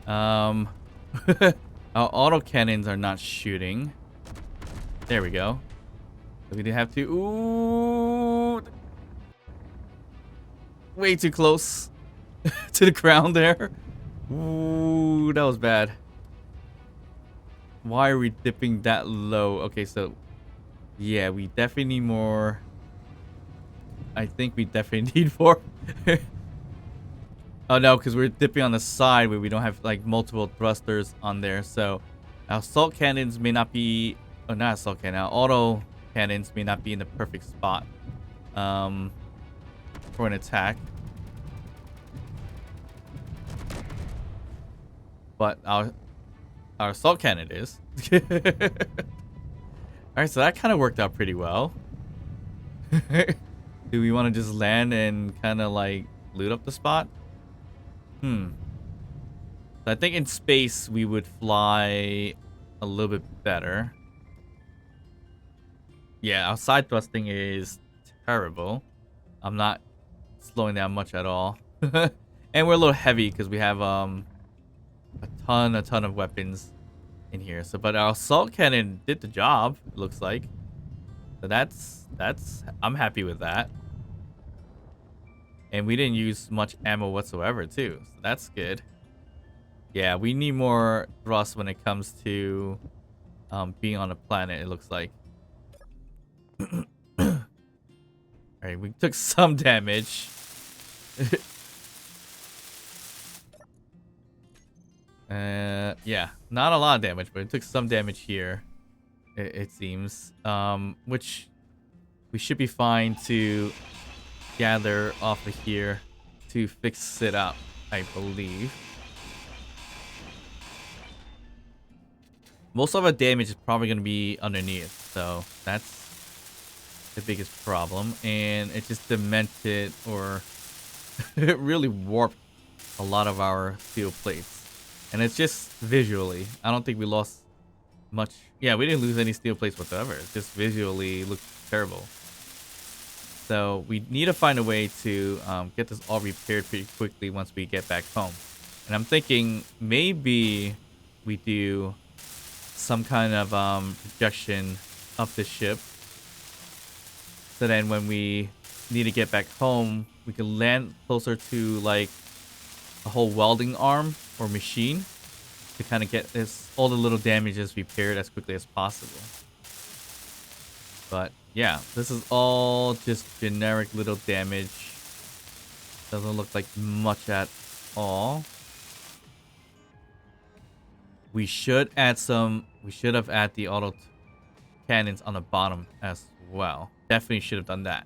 Um, our auto cannons are not shooting. There we go. So we did have to. Ooh, way too close to the ground there. Ooh, that was bad. Why are we dipping that low? Okay, so yeah, we definitely need more. I think we definitely need more. Oh no, because we're dipping on the side where we don't have like multiple thrusters on there. So our assault cannons may not be, oh not assault cannon, our auto cannons may not be in the perfect spot for an attack. But our assault cannon is. All right, so that kind of worked out pretty well. Do we want to just land and kind of like loot up the spot? So I think in space we would fly a little bit better. Yeah, our side thrusting is terrible. I'm not slowing down much at all. And we're a little heavy because we have a ton of weapons in here. So but our assault cannon did the job, it looks like. So that's I'm happy with that. And we didn't use much ammo whatsoever too. So that's good. Yeah, we need more thrust when it comes to being on a planet, it looks like. Alright, we took some damage. Yeah, not a lot of damage, but it took some damage here, it seems. Which we should be fine to gather off of here to fix it up, I believe. Most of our damage is probably going to be underneath, so that's the biggest problem. And it just demented, or it really warped a lot of our steel plates. And it's just visually, I don't think we lost much. Yeah, we didn't lose any steel plates whatsoever. It just visually looked terrible. So we need to find a way to get this all repaired pretty quickly once we get back home. And I'm thinking maybe we do some kind of projection of the ship. So then when we need to get back home, we can land closer to like a whole welding arm or machine to kind of get all the little damages repaired as quickly as possible. But yeah, this is all just generic little damage. Doesn't look like much at all. We should have added the auto cannons on the bottom as well. Definitely should have done that.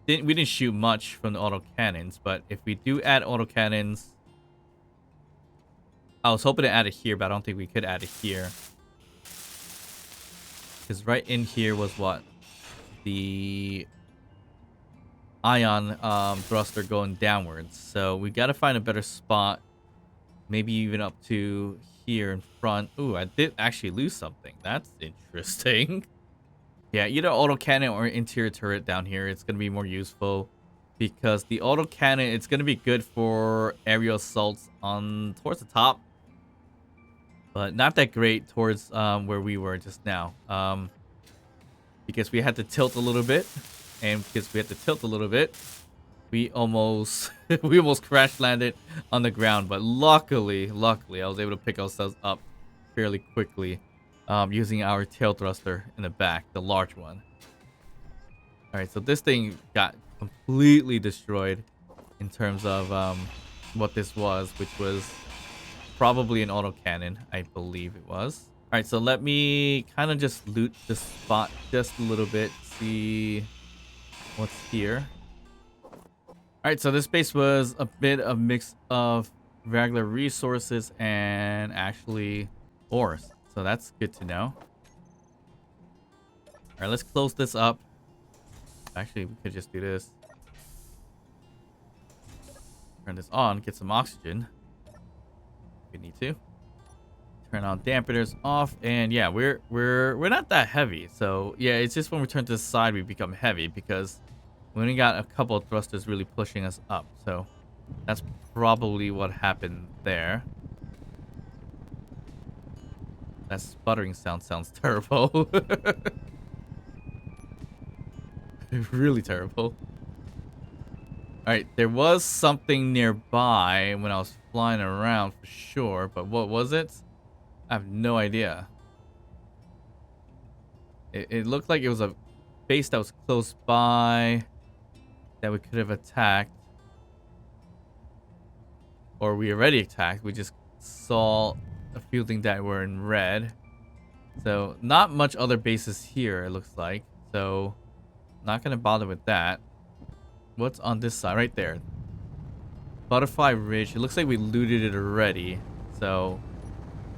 We didn't shoot much from the auto cannons, but if we do add auto cannons, I was hoping to add it here, but I don't think we could add it here. Because right in here was what? The ion thruster going downwards. So we got to find a better spot. Maybe even up to here in front. Ooh, I did actually lose something. That's interesting. Yeah, either auto cannon or interior turret down here. It's going to be more useful. Because the auto cannon, it's going to be good for aerial assaults towards the top. But not that great towards where we were just now. Because we had to tilt a little bit. And because we had to tilt a little bit, we almost crash landed on the ground. But luckily, I was able to pick ourselves up fairly quickly using our tail thruster in the back, the large one. All right, so this thing got completely destroyed in terms of what this was, which was probably an autocannon, I believe it was. All right, so let me kind of just loot this spot just a little bit, see what's here. All right, so this base was a bit of mix of regular resources and actually ores. So that's good to know. All right, let's close this up. Actually, we could just do this. Turn this on, get some oxygen. We need to turn on dampeners off, and yeah, we're not that heavy. So yeah, it's just when we turn to the side we become heavy because we only got a couple of thrusters really pushing us up. So That's probably what happened there. That sputtering sounds terrible. Really terrible. Alright, there was something nearby when I was flying around for sure, but what was it? I have no idea. It looked like it was a base that was close by that we could have attacked. Or we already attacked. We just saw a few things that were in red. So, not much other bases here, it looks like. So, not going to bother with that. What's on this side? Right there. Butterfly Ridge. It looks like we looted it already. So,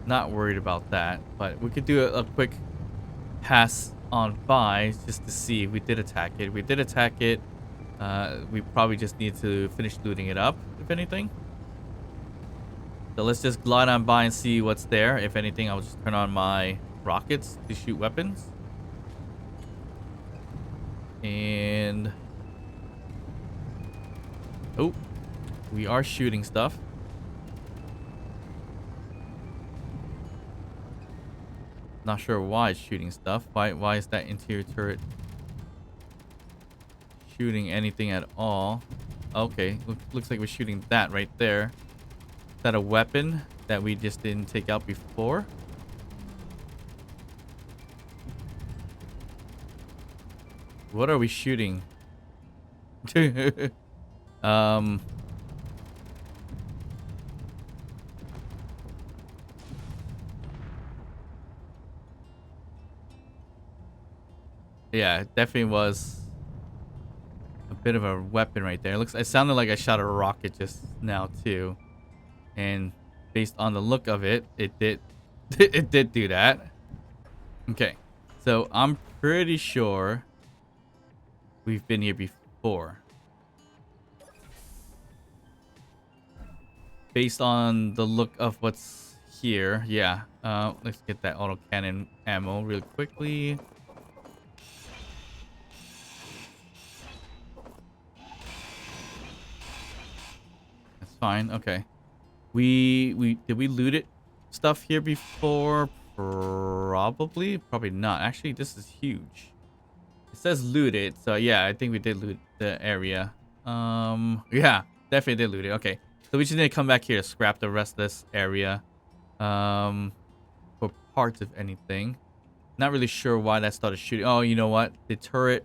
not worried about that. But we could do a quick pass on by just to see if we did attack it. If we did attack it, we probably just need to finish looting it up, if anything. So let's just glide on by and see what's there. If anything, I'll just turn on my rockets to shoot weapons. And... oh, we are shooting stuff. Not sure why it's shooting stuff. Why is that interior turret shooting anything at all? Okay, looks like we're shooting that right there. Is that a weapon that we just didn't take out before? What are we shooting? Yeah, it definitely was a bit of a weapon right there. It sounded like I shot a rocket just now too. And based on the look of it, it did it did do that. Okay. So I'm pretty sure we've been here before. Based on the look of what's here, yeah. Let's get that autocannon ammo real quickly. That's fine. Okay. Did we loot it stuff here before? Probably not. Actually, this is huge. It says looted, so yeah, I think we did loot the area. Yeah, definitely did loot it. Okay, so we just need to come back here to scrap the rest of this area, for parts of anything. Not really sure why that started shooting. Oh, you know what? The turret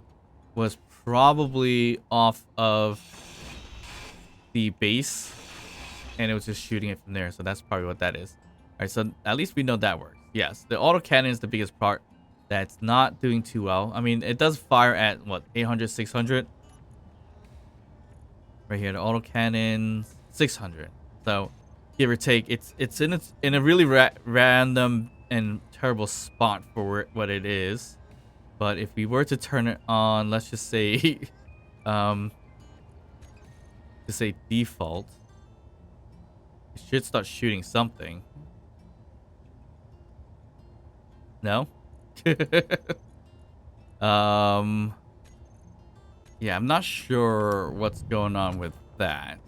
was probably off of the base, and it was just shooting it from there. So that's probably what that is. All right, so at least we know that works. Yes, the autocannon is the biggest part that's not doing too well. I mean, it does fire at what, 800, 600. Right here, the autocannon 600. So give or take, it's in a really random and terrible spot for what it is. But if we were to turn it on, let's just say, to say default, it should start shooting something. No? Yeah, I'm not sure what's going on with that.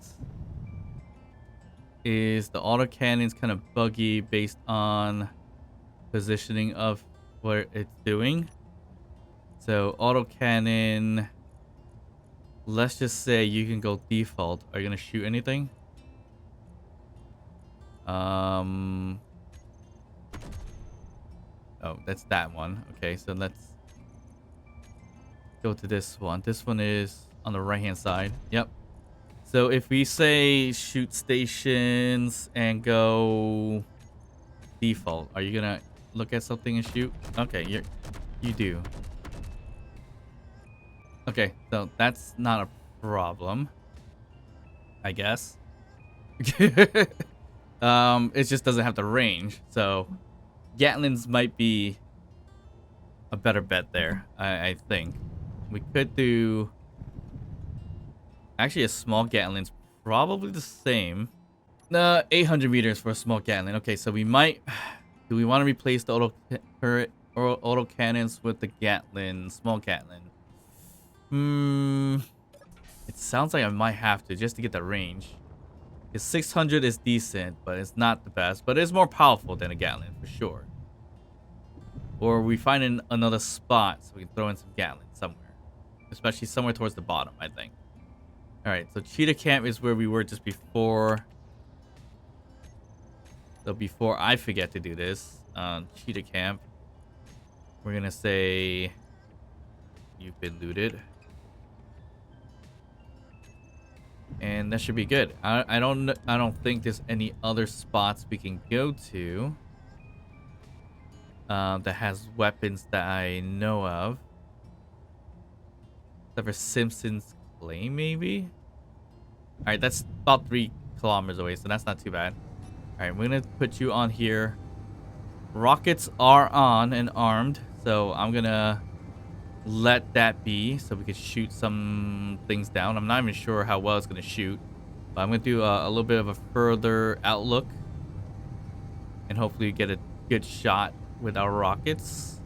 Is the autocannon's kind of buggy based on positioning of what it's doing? So autocannon, let's just say you can go default. Are you gonna shoot anything? Oh, that's that one. Okay, so let's go to this one. This one is on the right hand side. Yep. So if we say shoot stations and go default, are you gonna look at something and shoot? Okay, you do. Okay, so that's not a problem, I guess. It just doesn't have the range, so Gatlins might be a better bet there. I think we could do. Actually, a small Gatlin's probably the same. 800 meters for a small Gatlin. Okay, so we might. Do we want to replace the auto cannons with the Gatlin, small Gatlin? It sounds like I might have to just to get the range. His 600 is decent, but it's not the best. But it's more powerful than a Gatling, for sure. Or we find another spot so we can throw in some Gatling somewhere. Especially somewhere towards the bottom, I think. Alright, so Cheetah Camp is where we were just before. So before I forget to do this, Cheetah Camp, we're going to say you've been looted. And that should be good. I don't think there's any other spots we can go to that has weapons that I know of. Except for Simpson's Claim, maybe? Alright, that's about 3 kilometers away, so that's not too bad. Alright, we're gonna put you on here. Rockets are on and armed, so I'm gonna let that be so we can shoot some things down. I'm not even sure how well it's gonna shoot, but I'm gonna do a little bit of a further outlook and hopefully get a good shot with our rockets,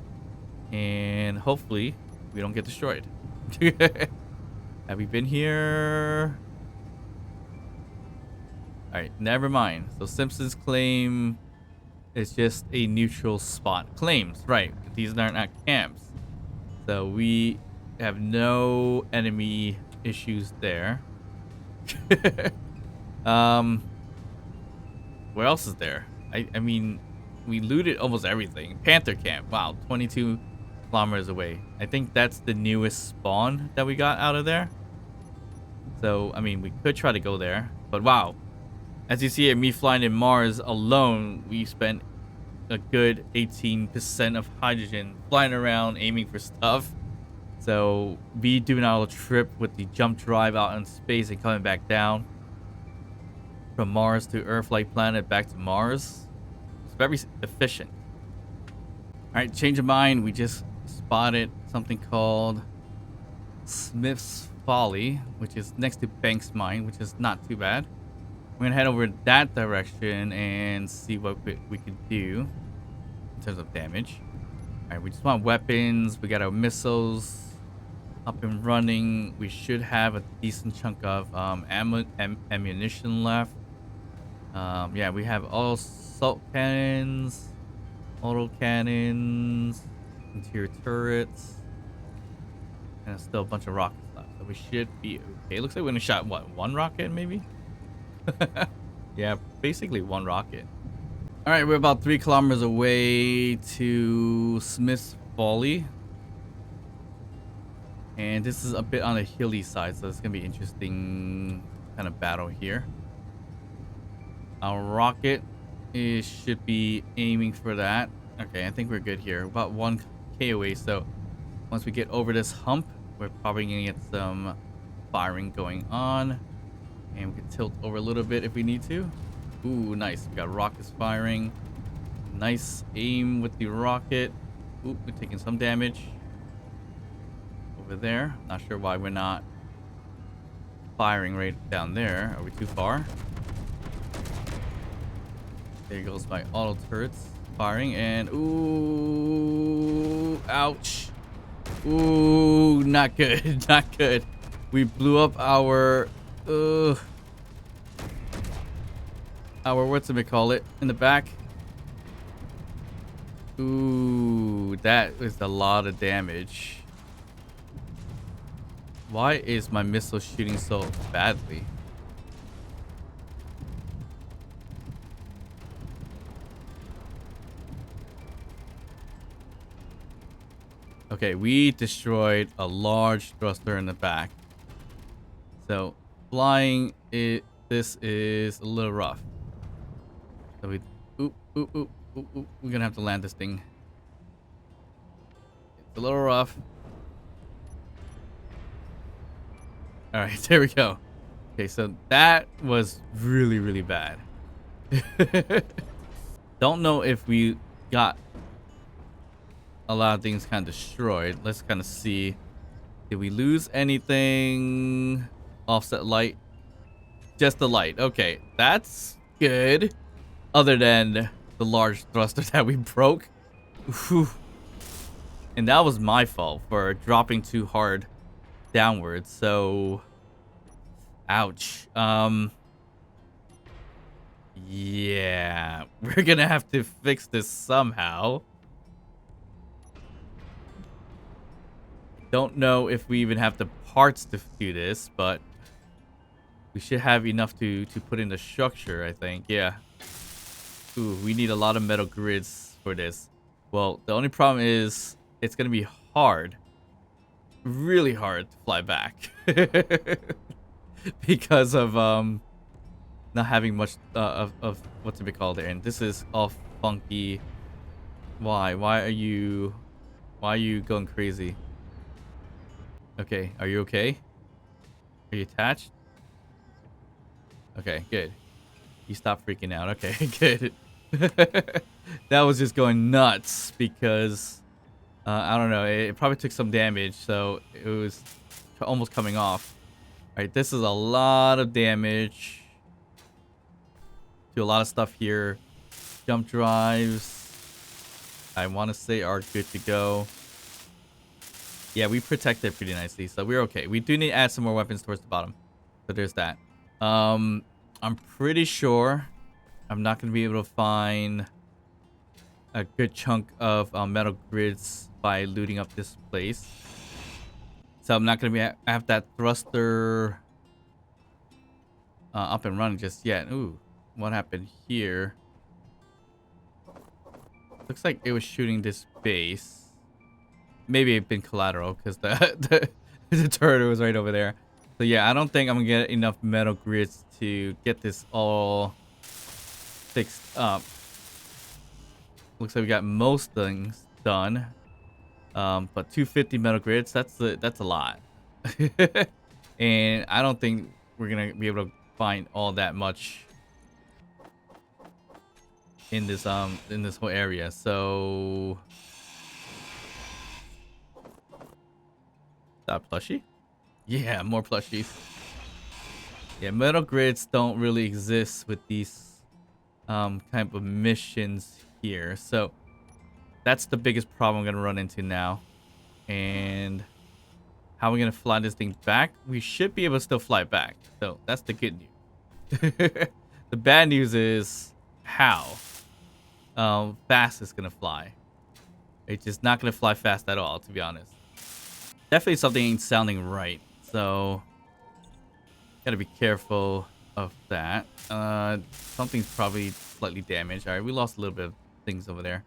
and hopefully we don't get destroyed. Have we been here? Alright, never mind. So Simpson's Claim is just a neutral spot. Claims, right. These are not camps. So we have no enemy issues there. Where else is there? I mean, we looted almost everything. Panther Camp. Wow, 22 kilometers away. I think that's the newest spawn that we got out of there. So, I mean, we could try to go there. But wow. As you see here, me flying in Mars alone, we spent a good 18% of hydrogen flying around aiming for stuff. So we doing our trip with the jump drive out in space and coming back down from Mars to Earth-like planet back to Mars. It's very efficient. All right, change of mind. We just spotted something called Smith's Folly, which is next to Banks Mine, which is not too bad. We're gonna head over that direction and see what we can do in terms of damage. All right, we just want weapons. We got our missiles up and running. We should have a decent chunk of ammunition left. Yeah, we have all assault cannons, auto cannons, interior turrets, and still a bunch of rockets left. So we should be okay. It looks like we're gonna shot what, 1 rocket maybe? Yeah, basically 1 rocket. All right, we're about 3 kilometers away to Smith's Folly, and this is a bit on the hilly side, so it's gonna be interesting kind of battle here. Our rocket should be aiming for that. Okay, I think we're good here. About 1K away, so once we get over this hump, we're probably gonna get some firing going on. And we can tilt over a little bit if we need to. Ooh, nice. We got rockets firing. Nice aim with the rocket. Ooh, we're taking some damage. Over there. Not sure why we're not firing right down there. Are we too far? There goes my auto turrets firing. And ooh, ouch. Ooh, not good. Not good. We blew up our whatchamacallit in the back. Ooh, that was a lot of damage. Why is my missile shooting so badly? Okay, we destroyed a large thruster in the back. So flying this is a little rough. So we're gonna have to land this thing. It's a little rough. All right, there we go. Okay, so that was really bad. Don't know if we got a lot of things kind of destroyed. Let's kind of see. Did we lose anything? Offset light. Just the light. Okay, that's good. Other than the large thruster that we broke. Whew. And that was my fault for dropping too hard downwards. So, ouch. Yeah, we're gonna have to fix this somehow. Don't know if we even have the parts to do this, but we should have enough to put in the structure, I think. Yeah. Ooh, we need a lot of metal grids for this. Well, the only problem is it's gonna be hard. Really hard to fly back. Because of not having much of what's it be called there. And this is all funky. Why are you going crazy? Okay, are you okay? Are you attached? Okay, good. You stopped freaking out. Okay, good. That was just going nuts because I don't know. It probably took some damage, so it was almost coming off. All right, this is a lot of damage to a lot of stuff here. Jump drives, I want to say, are good to go. Yeah, we protected pretty nicely, so we're okay. We do need to add some more weapons towards the bottom. So there's that. I'm pretty sure I'm not going to be able to find a good chunk of metal grids by looting up this place. So I'm not going to have that thruster up and running just yet. Ooh, what happened here? Looks like it was shooting this base. Maybe it's been collateral because the turret was right over there. So yeah, I don't think I'm gonna get enough metal grids to get this all fixed up. Looks like we got most things done. But 250 metal grids, that's a lot. And I don't think we're gonna be able to find all that much in this whole area. So that plushie? Yeah, more plushies. Yeah, metal grids don't really exist with these type of missions here. So that's the biggest problem I'm gonna run into now. And how are we gonna fly this thing back? We should be able to still fly back. So that's the good news. The bad news is how fast it's gonna fly. It's just not gonna fly fast at all, to be honest. Definitely something ain't sounding right. So gotta be careful of that. Something's probably slightly damaged. All right, we lost a little bit of things over there.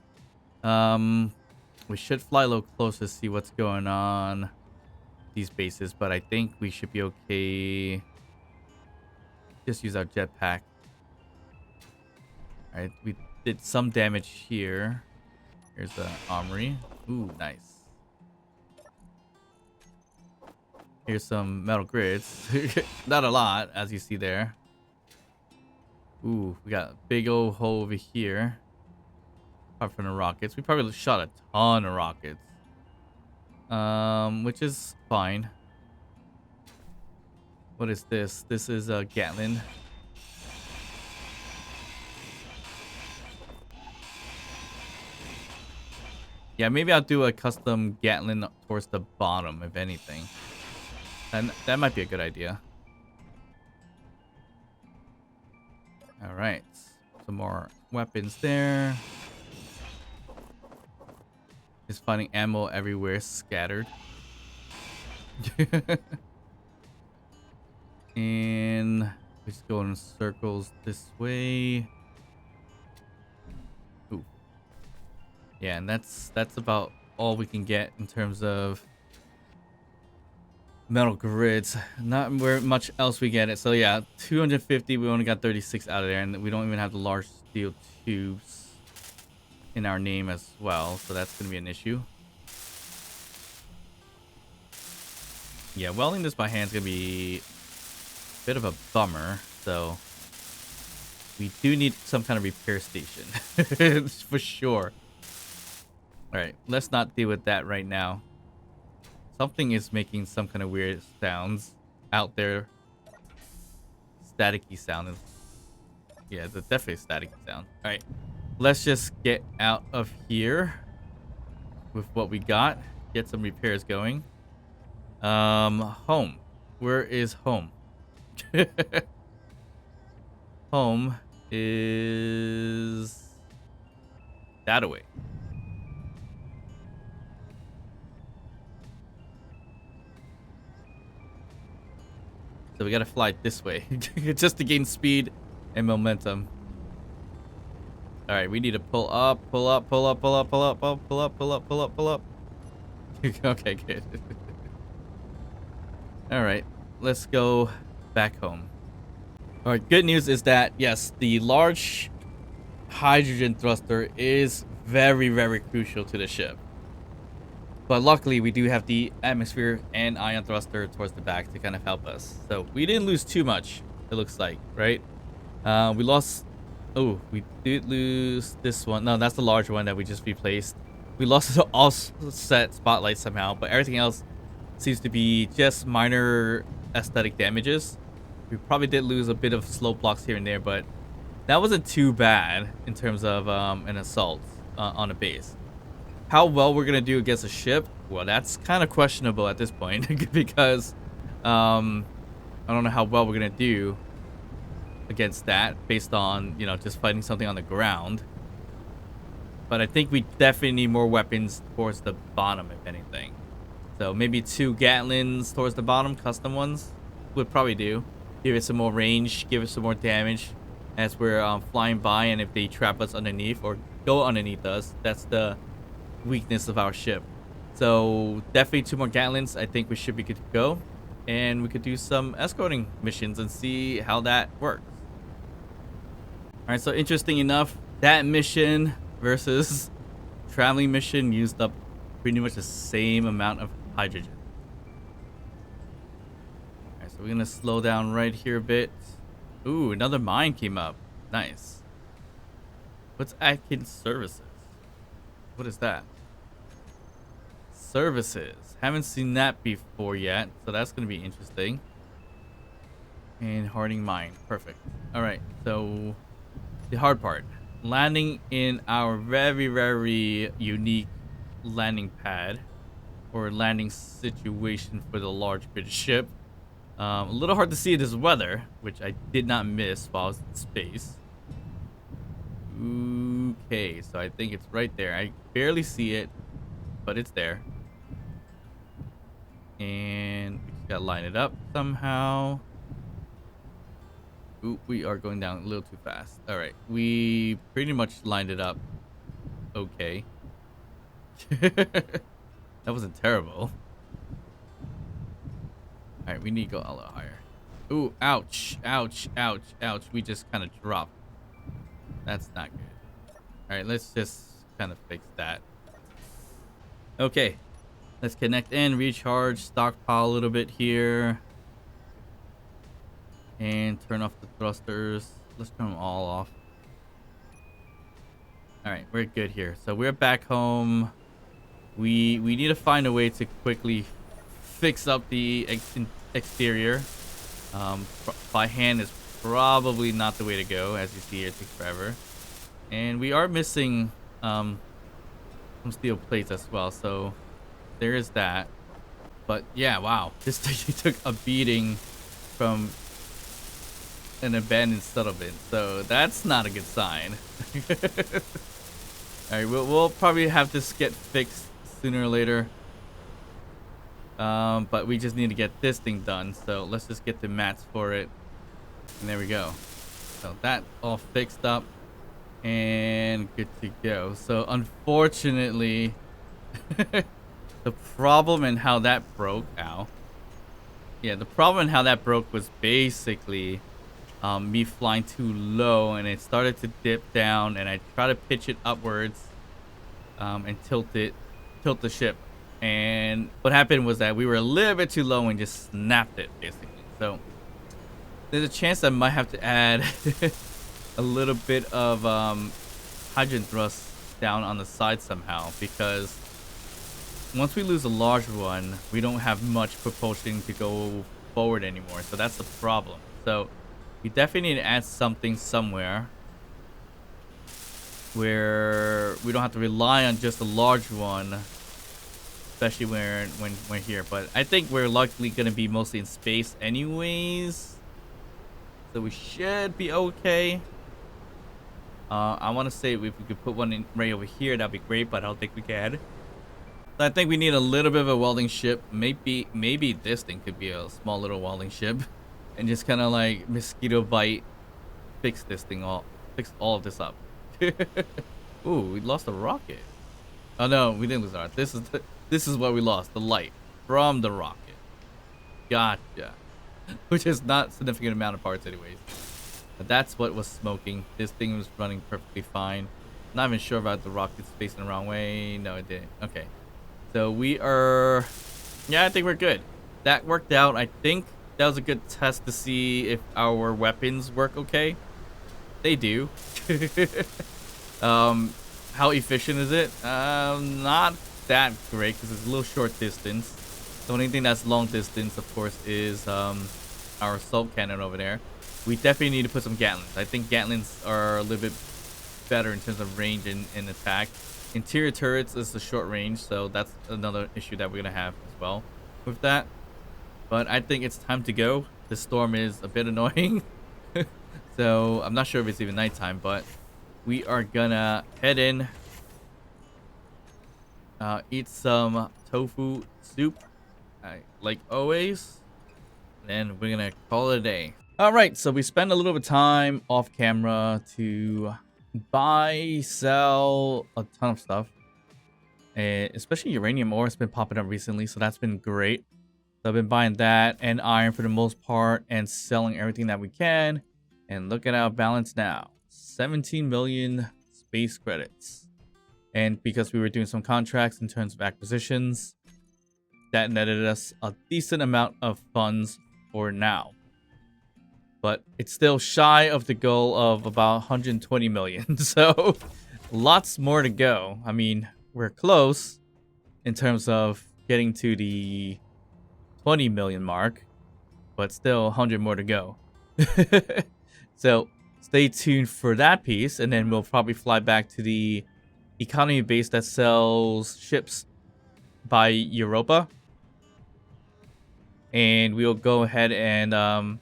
We should fly a little closer to see what's going on these bases, but I think we should be okay. Just use our jetpack. All right, we did some damage here. Here's the armory. Ooh, nice. Here's some metal grids. Not a lot, as you see there. Ooh, we got a big old hole over here. Apart from the rockets. We probably shot a ton of rockets. Which is fine. What is this? This is a Gatling. Yeah, maybe I'll do a custom Gatling towards the bottom, if anything. And that might be a good idea. All right, some more weapons there. Just finding ammo everywhere scattered. And we just go in circles this way. Ooh. Yeah, and that's about all we can get in terms of metal grids. Not where much else we get it. So yeah, 250. We only got 36 out of there, and we don't even have the large steel tubes in our name as well. So that's gonna be an issue. Yeah, welding this by hand is gonna be a bit of a bummer. So we do need some kind of repair station for sure. All right, let's not deal with that right now. Something is making some kind of weird sounds out there. Staticky sound. Yeah, it's definitely a staticky sound. All right, let's just get out of here with what we got. Get some repairs going. Home. Where is home? Home is that away. So we gotta fly this way just to gain speed and momentum. All right, we need to pull up, pull up, pull up, pull up, pull up, pull up, pull up, pull up, pull up, pull up. Okay, good. All right, let's go back home. All right, good news is that yes, the large hydrogen thruster is very, very crucial to the ship. But luckily, we do have the atmosphere and ion thruster towards the back to kind of help us. So we didn't lose too much, it looks like, right? We lost... Oh, we did lose this one. No, that's the large one that we just replaced. We lost the offset spotlight somehow, but everything else seems to be just minor aesthetic damages. We probably did lose a bit of slope blocks here and there, but that wasn't too bad in terms of an assault on a base. How well we're going to do against a ship, well, that's kind of questionable at this point because I don't know how well we're going to do against that based on, you know, just fighting something on the ground. But I think we definitely need more weapons towards the bottom, if anything. So maybe 2 Gatlins towards the bottom, custom ones, would probably do. Give it some more range, give it some more damage as we're flying by, and if they trap us underneath or go underneath us, that's the weakness of our ship. So definitely 2 more Gatlins. I think we should be good to go, and we could do some escorting missions and see how that works. All right, so interesting enough, that mission versus traveling mission used up pretty much the same amount of hydrogen. All right, so we're gonna slow down right here a bit. Ooh, another mine came up. Nice. What's Atkins Services? What is that? Services. Haven't seen that before yet, so that's going to be interesting. And Harding Mine. Perfect. All right, so the hard part. Landing in our very, very unique landing pad or landing situation for the large British ship. A little hard to see this weather, which I did not miss while I was in space. Okay, so I think it's right there. I barely see it, but it's there. And we just gotta line it up somehow. Ooh, we are going down a little too fast. All right, we pretty much lined it up. Okay. That wasn't terrible. All right, we need to go a little higher. Ooh, ouch, ouch, ouch, ouch. We just kind of dropped. That's not good. All right, let's just kind of fix that. Okay, let's connect in, recharge, stockpile a little bit here. And turn off the thrusters. Let's turn them all off. All right, we're good here. So we're back home. We need to find a way to quickly fix up the exterior. By hand is probably not the way to go. As you see here, it takes forever. And we are missing some steel plates as well, so there is that. But yeah, wow, this thing took a beating from an abandoned settlement, so that's not a good sign. All right, we'll probably have this get fixed sooner or later. But we just need to get this thing done, so let's just get the mats for it. And there we go. So that all fixed up and good to go. So unfortunately, the problem and how that broke, the problem and how that broke was basically me flying too low, and it started to dip down, and I tried to pitch it upwards and tilt the ship. And what happened was that we were a little bit too low and just snapped it, basically. So there's a chance I might have to add a little bit of hydrogen thrust down on the side somehow, because once we lose a large one, we don't have much propulsion to go forward anymore. So that's the problem. So we definitely need to add something somewhere where we don't have to rely on just a large one, especially when we're here. But I think we're likely going to be mostly in space anyways, so we should be okay. I want to say if we could put one in right over here, that'd be great, but I don't think we can. So I think we need a little bit of a welding ship. Maybe this thing could be a small little welding ship, and just kind of like mosquito bite fix all of this up. Ooh, we lost a rocket. Oh no, we didn't lose our. This is what we lost, the light from the rocket. Gotcha. Which is not significant amount of parts anyways. But that's what was smoking. This thing was running perfectly fine. Not even sure about the rockets facing the wrong way. No, it didn't. Okay. So we are... Yeah, I think we're good. That worked out. I think that was a good test to see if our weapons work okay. They do. How efficient is it? Not that great because it's a little short distance. The only thing that's long distance, of course, is our assault cannon over there. We definitely need to put some Gatlings. I think Gatlings are a little bit better in terms of range and attack. Interior turrets is the short range, so that's another issue that we're gonna have as well with that. But I think it's time to go. The storm is a bit annoying. So I'm not sure if it's even nighttime, but we are gonna head in, eat some tofu soup, like always, and we're gonna call it a day. All right, so we spent a little bit of time off camera to buy, sell a ton of stuff, especially uranium ore has been popping up recently, so that's been great. So I've been buying that and iron for the most part and selling everything that we can. And look at our balance now, 17 million space credits. And because we were doing some contracts in terms of acquisitions, that netted us a decent amount of funds for now. But it's still shy of the goal of about 120 million. So lots more to go. I mean, we're close in terms of getting to the 20 million mark, but still 100 more to go. So stay tuned for that piece, and then we'll probably fly back to the economy base that sells ships by Europa, and we'll go ahead and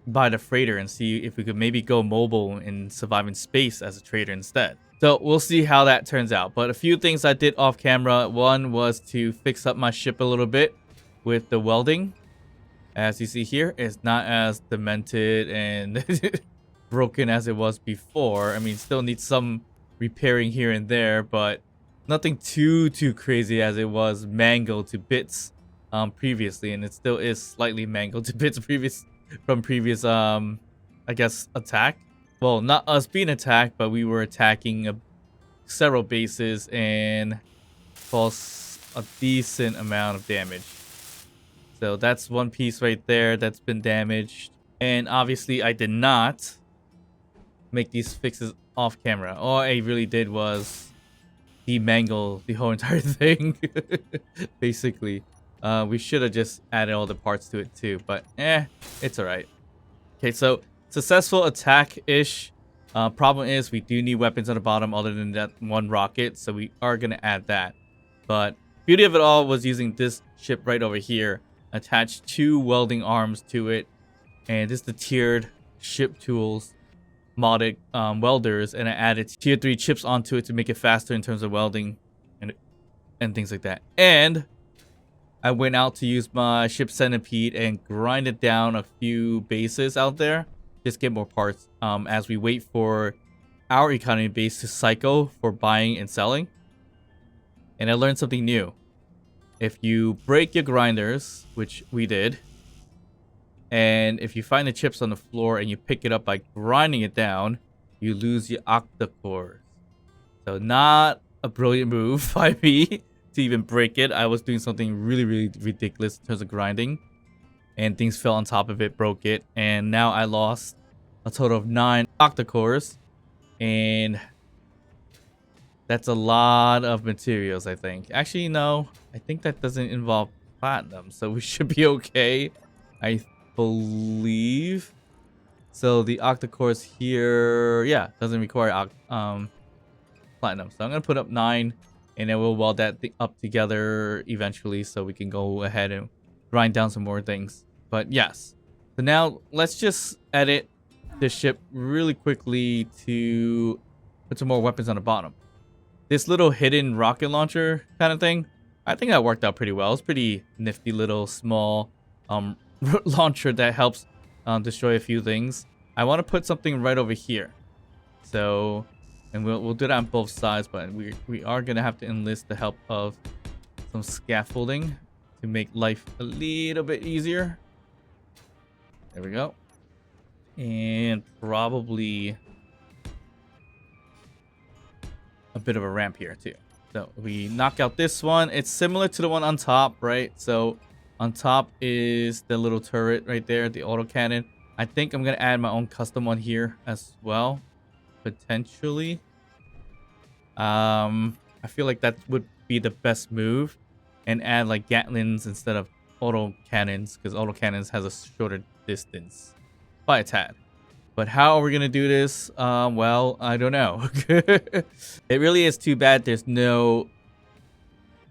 buy the freighter and see if we could maybe go mobile and survive in space as a trader instead. So we'll see how that turns out. But a few things I did off camera. One was to fix up my ship a little bit with the welding. As you see here, it's not as demented and broken as it was before. I mean, still needs some repairing here and there, but nothing too crazy as it was mangled to bits previously, and it still is slightly mangled to bits from previous I guess attack. Well, not us being attacked, but we were attacking several bases and caused a decent amount of damage. So that's one piece right there that's been damaged. And obviously I did not make these fixes off camera. All I really did was demangle the whole entire thing. Basically. We should have just added all the parts to it too. But it's alright. Okay, so successful attack-ish. Problem is we do need weapons on the bottom other than that one rocket. So we are going to add that. But beauty of it all was using this ship right over here. Attached 2 welding arms to it, and this is the tiered ship tools modded welders, and I added tier 3 chips onto it to make it faster in terms of welding and things like that. And I went out to use my ship centipede and grind it down a few bases out there, just get more parts as we wait for our economy base to cycle for buying and selling. And I learned something new. If you break your grinders, which we did, and if you find the chips on the floor and you pick it up by grinding it down, you lose your octa-cores. So not a brilliant move by me to even break it. I was doing something really ridiculous in terms of grinding, and things fell on top of it, broke it, and now I lost a total of 9 octa-cores, and that's a lot of materials, I think. Actually, no. I think that doesn't involve platinum, so we should be okay, I believe. So the octa-cores here, yeah, doesn't require platinum. So I'm going to put up 9, and then we'll weld that up together eventually so we can go ahead and grind down some more things. But yes. So now let's just edit this ship really quickly to put some more weapons on the bottom. This little hidden rocket launcher kind of thing, I think that worked out pretty well. It's pretty nifty little small launcher that helps destroy a few things. I want to put something right over here. So, and we'll do that on both sides, but we are gonna have to enlist the help of some scaffolding to make life a little bit easier. There we go. And probably a bit of a ramp here too. So we knock out this one. It's similar to the one on top, right? So on top is the little turret right there, the autocannon. I think I'm gonna add my own custom one here as well, potentially. I feel like that would be the best move, and add like Gatlins instead of auto cannons, because auto cannons has a shorter distance by a tad. But how are we gonna do this? Well, I don't know. It really is too bad there's no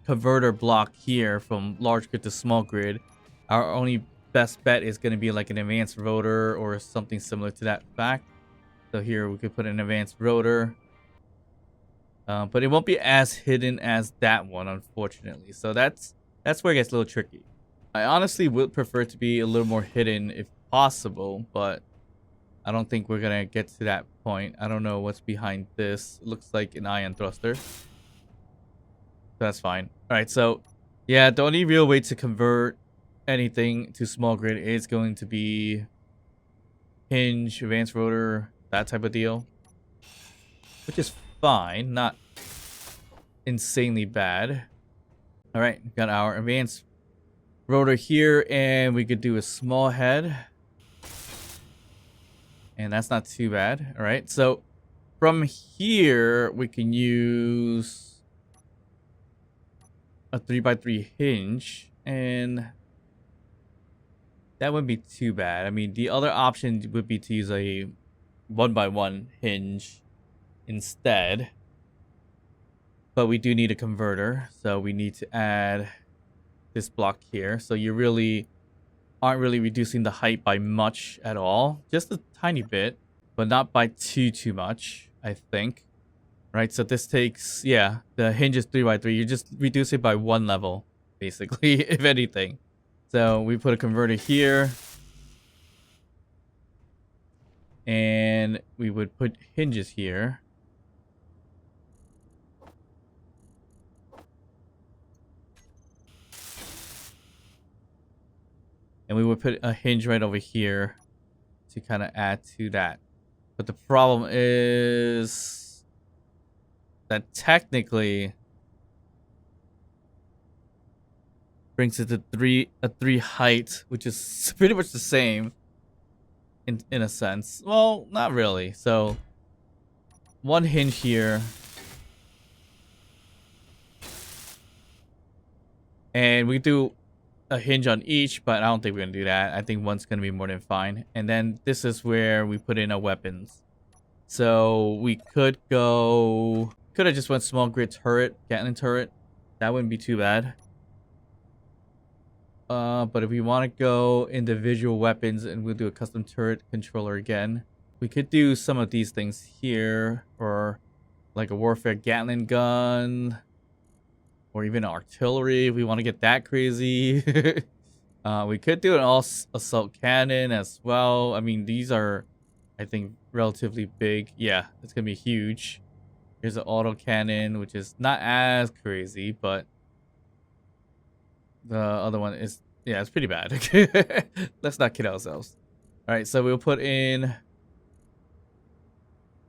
converter block here from large grid to small grid. Our only best bet is gonna be like an advanced rotor or something similar to that fact. So here we could put an advanced rotor. But it won't be as hidden as that one, unfortunately. So that's where it gets a little tricky. I honestly would prefer it to be a little more hidden if possible, but I don't think we're gonna get to that point. I don't know what's behind this. It looks like an ion thruster. That's fine. All right, so yeah, the only real way to convert anything to small grid is going to be hinge, advanced rotor, that type of deal, which is fine, not insanely bad. All right, got our advanced rotor here, and we could do a small head, and that's not too bad. All right, so from here we can use a 3x3 hinge, and that wouldn't be too bad. I mean, the other option would be to use a 1x1 hinge instead, but we do need a converter, so we need to add this block here. So you really aren't really reducing the height by much at all, just a tiny bit, but not by too much, I think. Right, so this takes, yeah, the hinge is 3x3. You just reduce it by one level, basically, if anything. So we put a converter here, and we would put hinges here. And we would put a hinge right over here to kind of add to that. But the problem is that technically brings it to a 3 height, which is pretty much the same in a sense. Well, not really. So one hinge here, and we do a hinge on each, but I don't think we're gonna do that. I think one's gonna be more than fine. And then this is where we put in our weapons. So we could have just went small grid turret, Gatlin turret. That wouldn't be too bad. But if we want to go individual weapons, and we'll do a custom turret controller again, we could do some of these things here, or like a warfare Gatlin gun, or even artillery if we want to get that crazy. We could do an assault cannon as well. I mean, these are, I think, relatively big. Yeah, it's gonna be huge. Here's an auto cannon, which is not as crazy, but the other one is, yeah, it's pretty bad. Let's not kid ourselves. All right, so we'll put in,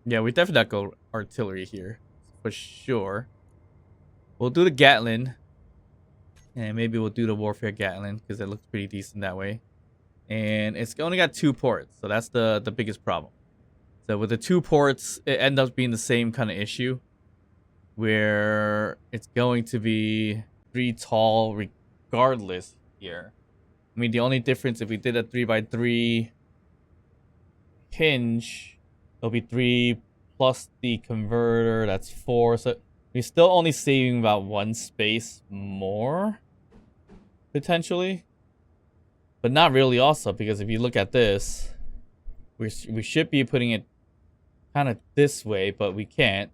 yeah, we definitely not go artillery here for sure. We'll do the Gatlin, and maybe we'll do the warfare Gatlin because it looks pretty decent that way. And it's only got 2 ports, so that's the biggest problem. So with the 2 ports, it ends up being the same kind of issue, where it's going to be 3 tall regardless here. I mean, the only difference, if we did a 3x3 hinge, it'll be 3 plus the converter, that's 4. So we're still only saving about 1 space more, potentially. But not really also, because if you look at this, we should be putting it kind of this way, but we can't.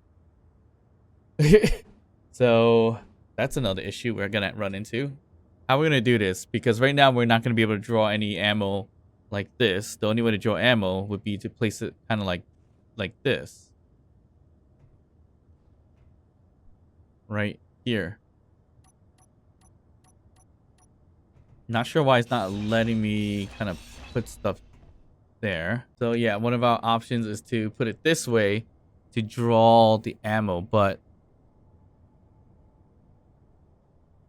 So that's another issue we're gonna run into. How are we gonna do this? Because right now we're not gonna be able to draw any ammo like this. The only way to draw ammo would be to place it kind of like this. Right here. Not sure why it's not letting me kind of put stuff there. So yeah, one of our options is to put it this way to draw the ammo, but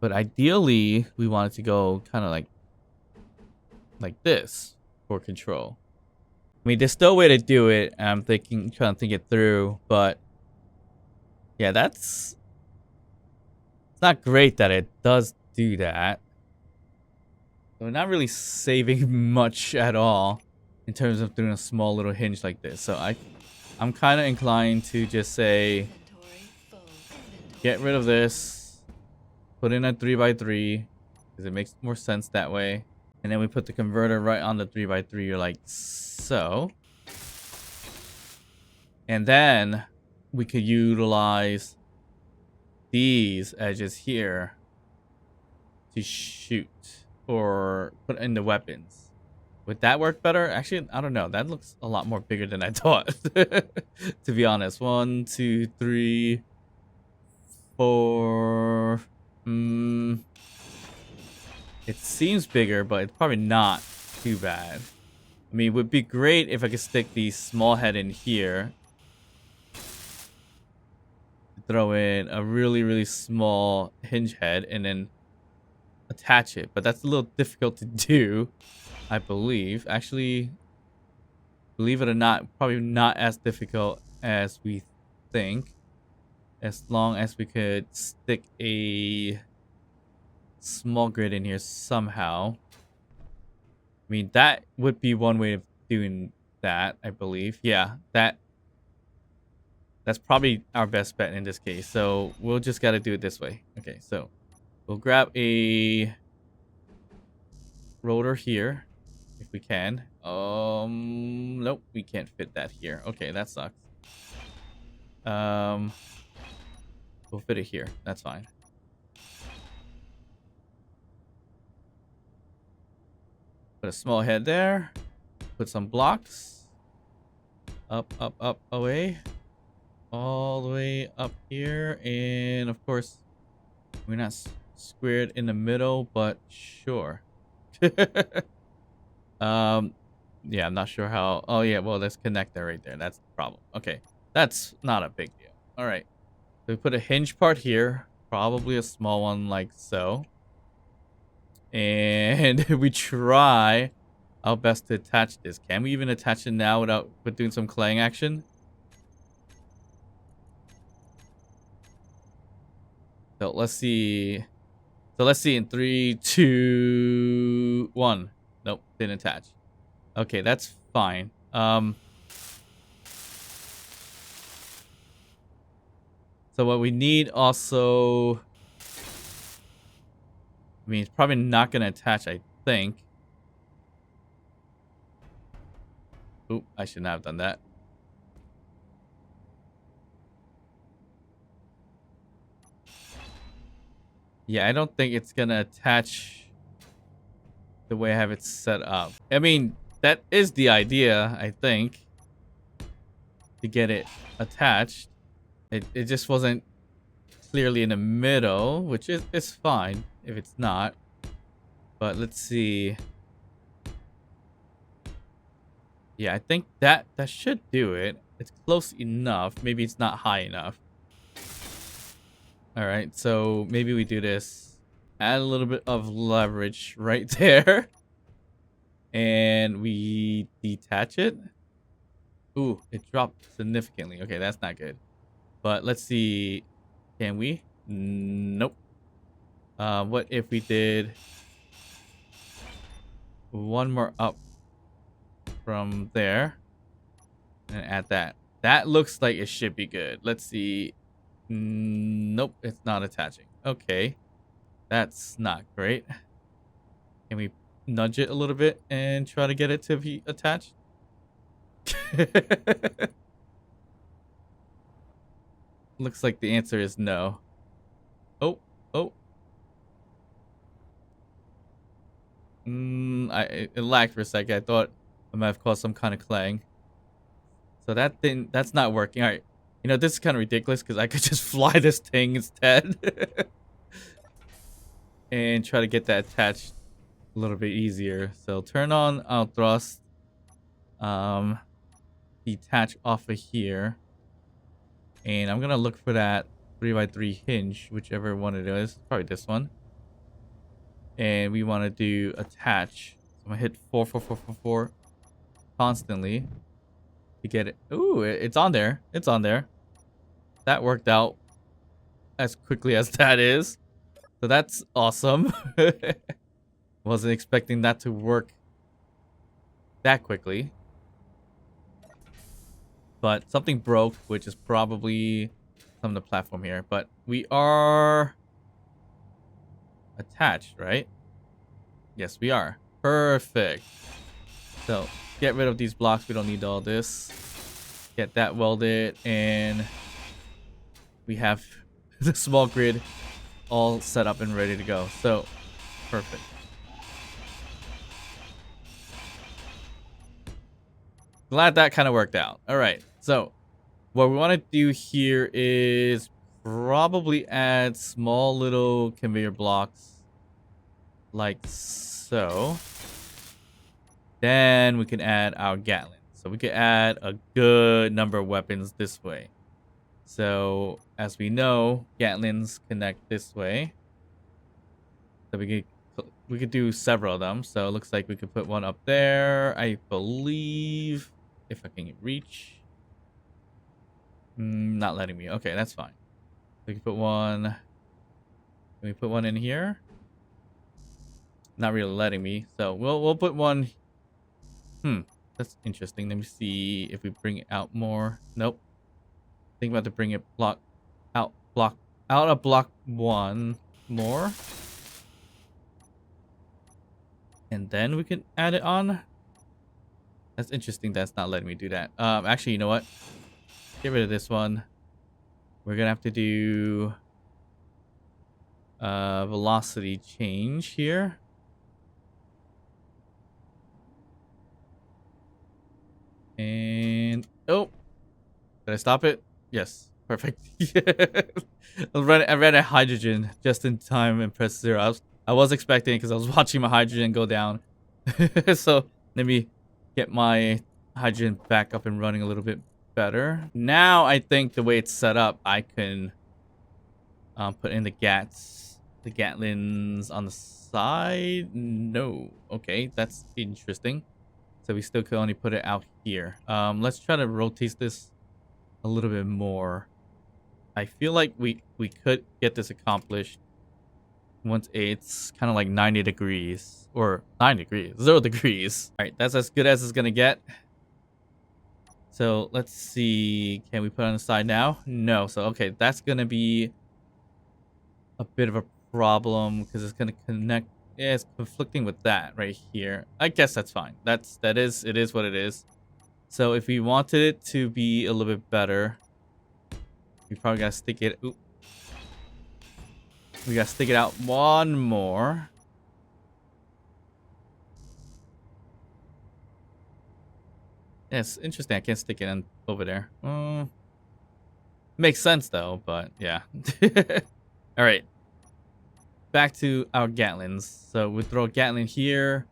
ideally we want it to go kind of like this for control. I mean, there's still a way to do it. I'm trying to think it through, but yeah, it's not great that it does do that. So we're not really saving much at all in terms of doing a small little hinge like this. So I'm kind of inclined to just say, get rid of this, put in a 3x3 because it makes more sense that way. And then we put the converter right on the 3x3. You're like, so. And then we could utilize these edges here to shoot or put in the weapons. Would that work better? Actually, I don't know. That looks a lot more bigger than I thought. To be honest. 1, 2, 3, 4. It seems bigger, but it's probably not too bad. I mean, it would be great if I could stick the small head in here. Throw in a really, really small hinge head and then attach it. But that's a little difficult to do, I believe. Actually, believe it or not, probably not as difficult as we think. As long as we could stick a small grid in here somehow. I mean, that would be one way of doing that, I believe. Yeah, that's probably our best bet in this case. So we'll just got to do it this way. Okay, so we'll grab a rotor here if we can. Nope, we can't fit that here. Okay, that sucks. We'll fit it here. That's fine. Put a small head there. Put some blocks. Up, up, up, away. All the way up here. And of course, we're not squared in the middle, but sure. Yeah, I'm not sure how. Oh, yeah, well, let's connect that right there. That's the problem. Okay, that's not a big deal. All right. So we put a hinge part here. Probably a small one like so. And we try our best to attach this. Can we even attach it now with doing some claying action? So let's see. So let's see in 3, 2, 1. Nope, didn't attach. Okay, that's fine. So what we need also, I mean, it's probably not going to attach, I think. Oop, I should not have done that. Yeah, I don't think it's going to attach the way I have it set up. I mean, that is the idea, I think, to get it attached. It just wasn't clearly in the middle, which is fine if it's not. But let's see. Yeah, I think that should do it. It's close enough. Maybe it's not high enough. All right, so maybe we do this. Add a little bit of leverage right there. And we detach it. Ooh, it dropped significantly. Okay, that's not good. But let's see. Can we? Nope. What if we did one more up from there and add that? That looks like it should be good. Let's see. Nope, it's not attaching. Okay. That's not great. Can we nudge it a little bit and try to get it to be attached? Looks like the answer is no. Oh, oh. It lagged for a second. I thought I might have caused some kind of clang. So that's not working. All right. You know, this is kind of ridiculous because I could just fly this thing instead. And try to get that attached a little bit easier. So turn on out thrust. Detach off of here. And I'm going to look for that 3x3 hinge, whichever one it is. Probably this one. And we want to do attach. So I'm going to hit 4, 4, 4, 4, 4 constantly to get it. Ooh, it's on there. It's on there. That worked out as quickly as that is. So that's awesome. Wasn't expecting that to work that quickly. But something broke, which is probably some of the platform here. But we are attached, right? Yes, we are. Perfect. So get rid of these blocks. We don't need all this. Get that welded. And we have the small grid all set up and ready to go. So perfect. Glad that kind of worked out. All right. So what we want to do here is probably add small little conveyor blocks like so. Then we can add our Gatling. So we could add a good number of weapons this way. So as we know, Gatlings connect this way. So we could do several of them. So it looks like we could put one up there, I believe, if I can reach. Not letting me. Okay, that's fine. We can put one. Can we put one in here? Not really letting me. So we'll put one. That's interesting. Let me see if we bring it out more. Nope. Think about to bring it out of block 1 more. And then we can add it on. That's interesting. That's not letting me do that. Actually, you know what? Get rid of this one. We're gonna have to do velocity change here. And oh, did I stop it? Yes, perfect. I ran a hydrogen just in time and pressed 0. I was expecting it because I was watching my hydrogen go down. So let me get my hydrogen back up and running a little bit better. Now I think the way it's set up, I can put in the Gatlins on the side. No, okay, that's interesting. So we still could only put it out here. Let's try to rotate this a little bit more. I feel like we could get this accomplished once it's kind of like 90 degrees or 9 degrees, 0 degrees. All right, that's as good as it's gonna get. So let's see. Can we put it on the side now? No. So okay, that's gonna be a bit of a problem because it's gonna connect. Yeah, it's conflicting with that right here. I guess that's fine. It is what it is. So if we wanted it to be a little bit better, we probably gotta stick it. Oop. We gotta stick it out one more. Yeah, it's interesting. I can't stick it in over there. Makes sense though, but yeah. All right. Back to our Gatlins. So we'll throw a Gatlin here,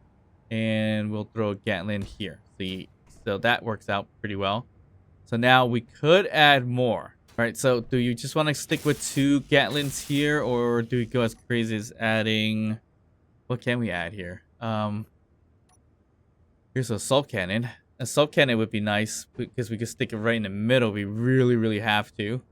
and we'll throw a Gatlin here. See, so that works out pretty well. So now we could add more. All right. So do you just want to stick with 2 Gatlins here, or do we go as crazy as adding? What can we add here? Here's a assault cannon. Assault cannon would be nice because we could stick it right in the middle. We really, really have to.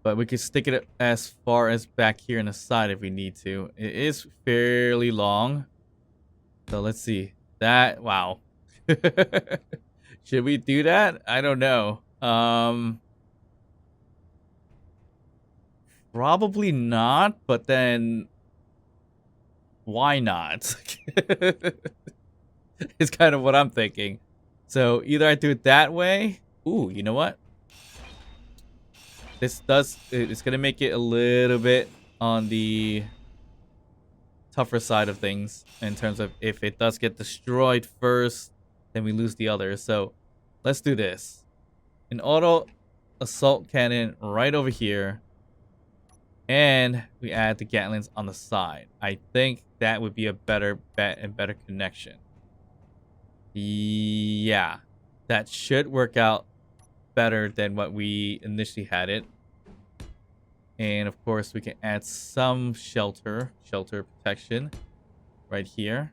But we could stick it as far as back here on the side if we need to. It is fairly long. So let's see. That, wow. Should we do that? I don't know. Probably not, but then why not? It's kind of what I'm thinking. So either I do it that way. Ooh, you know what? It's gonna make it a little bit on the tougher side of things in terms of if it does get destroyed first, then we lose the others. So let's do this. An auto assault cannon right over here. And we add the Gatlings on the side. I think that would be a better bet and better connection. Yeah. That should work out better than what we initially had it. And of course, we can add some shelter protection right here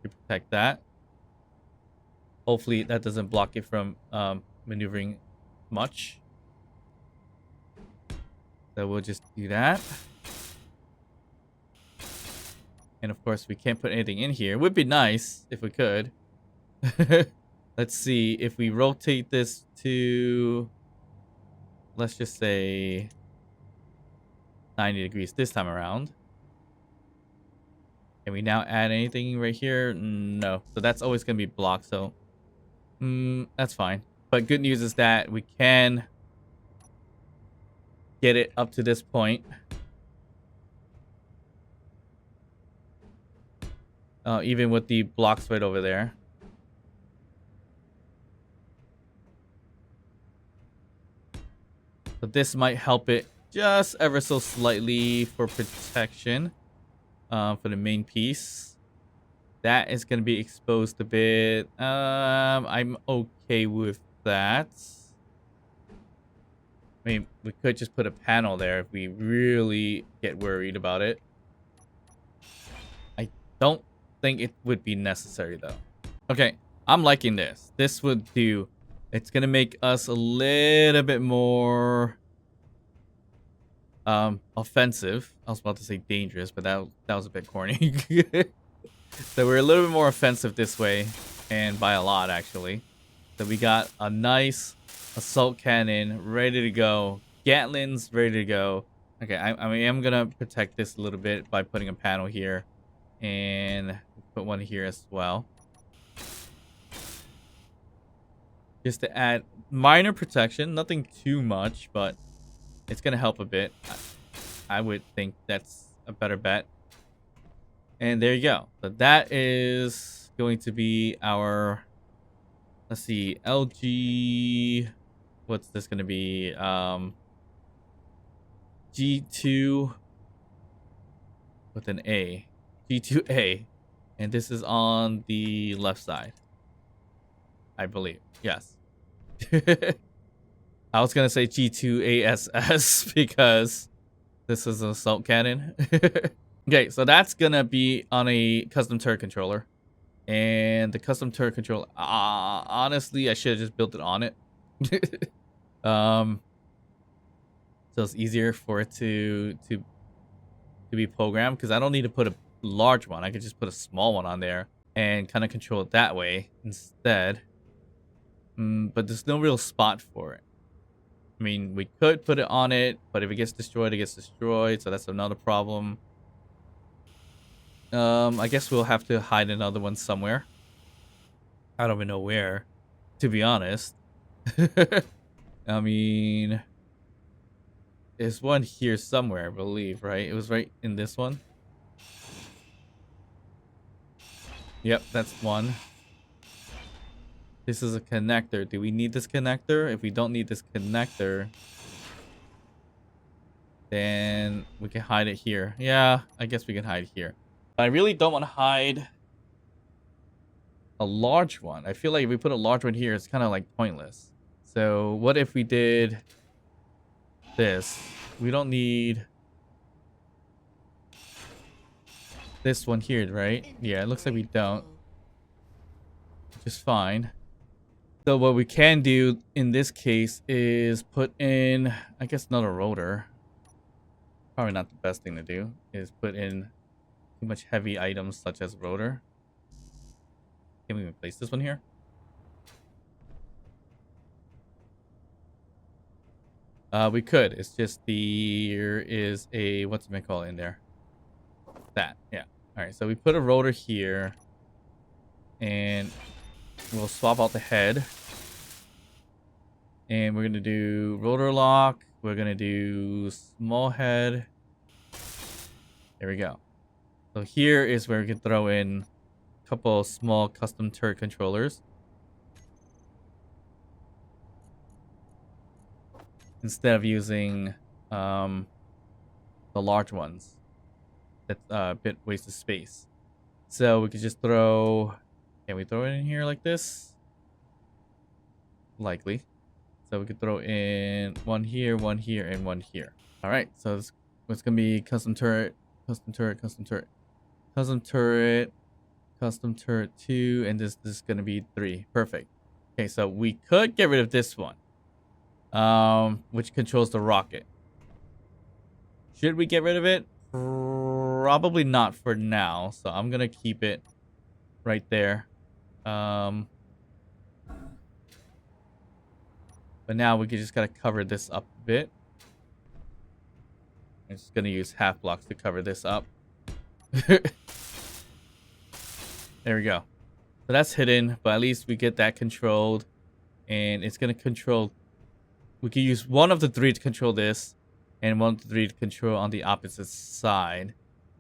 to protect that. Hopefully, that doesn't block it from maneuvering much. So we'll just do that. And of course, we can't put anything in here. It would be nice if we could. Let's see if we rotate this to, let's just say 90 degrees this time around. Can we now add anything right here? No. So that's always going to be blocked. So that's fine. But good news is that we can get it up to this point. Even with the blocks right over there. So this might help it just ever so slightly for protection. For the main piece. That is going to be exposed a bit. I'm okay with that. I mean, we could just put a panel there if we really get worried about it. I don't think it would be necessary, though. Okay, I'm liking this. This would do. It's going to make us a little bit more offensive. I was about to say dangerous, but that was a bit corny. So we're a little bit more offensive this way, and by a lot, actually. So we got a nice assault cannon ready to go. Gatlings ready to go. Okay, I mean, I'm gonna protect this a little bit by putting a panel here, and put one here as well, just to add minor protection. Nothing too much, but it's gonna help a bit. I would think that's a better bet. And there you go. So that is going to be our, let's see, LG, what's this going to be? G2 with an A. G2A. And this is on the left side, I believe. Yes. I was going to say G2ASS because this is an assault cannon. Okay, so that's gonna be on a custom turret controller, and the custom turret controller. Honestly, I should have just built it on it. So it's easier for it to be programmed because I don't need to put a large one. I could just put a small one on there and kind of control it that way instead. But there's no real spot for it. I mean, we could put it on it, but if it gets destroyed, it gets destroyed. So that's another problem. I guess we'll have to hide another one somewhere. I don't even know where, to be honest. I mean, there's one here somewhere, I believe, right? It was right in this one. Yep, that's one. This is a connector. Do we need this connector? If we don't need this connector, then we can hide it here. Yeah, I guess we can hide it here. I really don't want to hide a large one. I feel like if we put a large one here, it's kind of like pointless. So what if we did this? We don't need this one here, right? Yeah, it looks like we don't. Which is fine. So what we can do in this case is put in, I guess, another rotor. Probably not the best thing to do is put in too much heavy items such as rotor. Can we even place this one here? We could. It's just there is a, what's it called in there? That, yeah. All right, so we put a rotor here, and we'll swap out the head. And we're gonna do rotor lock. We're gonna do small head. There we go. So here is where we can throw in a couple small custom turret controllers instead of using the large ones. That's a bit waste of space. So we could just throw. Can we throw it in here like this? Likely. So we could throw in one here, and one here. All right. So it's gonna be custom turret, custom turret, custom turret, custom turret, custom turret 2, and this is gonna be 3. Perfect. Okay, so we could get rid of this one, which controls the rocket. Should we get rid of it? Probably not for now. So I'm gonna keep it right there. But now we just gotta cover this up a bit. I'm just gonna use half blocks to cover this up. There we go. So that's hidden, but at least we get that controlled. And it's gonna control. We can use one of the 3 to control this, and one of the 3 to control on the opposite side.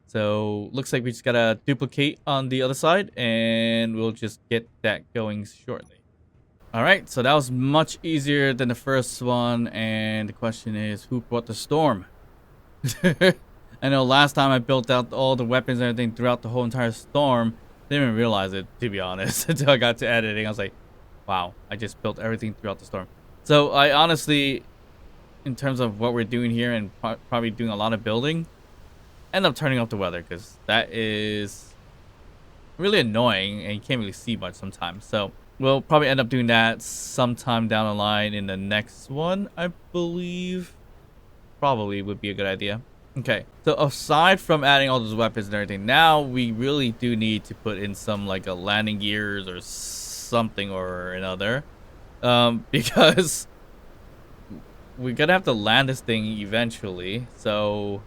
So looks like we just gotta duplicate on the other side, and we'll just get that going shortly. All right, so that was much easier than the first one, and the question is, who brought the storm? I know last time I built out all the weapons and everything throughout the whole entire storm. Didn't even realize it, to be honest, until I got to editing. I was like, wow, I just built everything throughout the storm. So I honestly, in terms of what we're doing here and probably doing a lot of building, end up turning off the weather because that is really annoying and you can't really see much sometimes. So we'll probably end up doing that sometime down the line in the next one, I believe. Probably would be a good idea. Okay, so aside from adding all those weapons and everything, now we really do need to put in some like a landing gears or something or another. Because we're gonna have to land this thing eventually. So,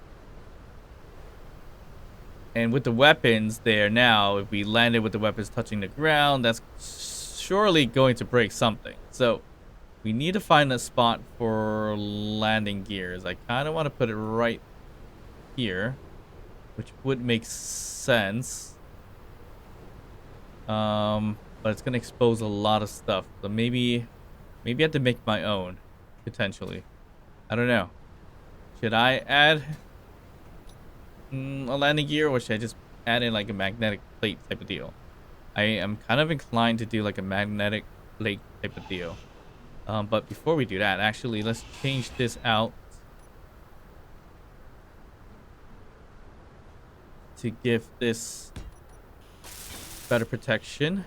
and with the weapons there now, if we landed with the weapons touching the ground, that's surely going to break something. So we need to find a spot for landing gears. I kind of want to put it right here, which would make sense. But it's gonna expose a lot of stuff. So maybe I have to make my own, potentially. I don't know. Should I add a landing gear, or should I just add in like a magnetic plate type of deal? I am kind of inclined to do like a magnetic plate type of deal. But before we do that, actually, let's change this out to give this better protection.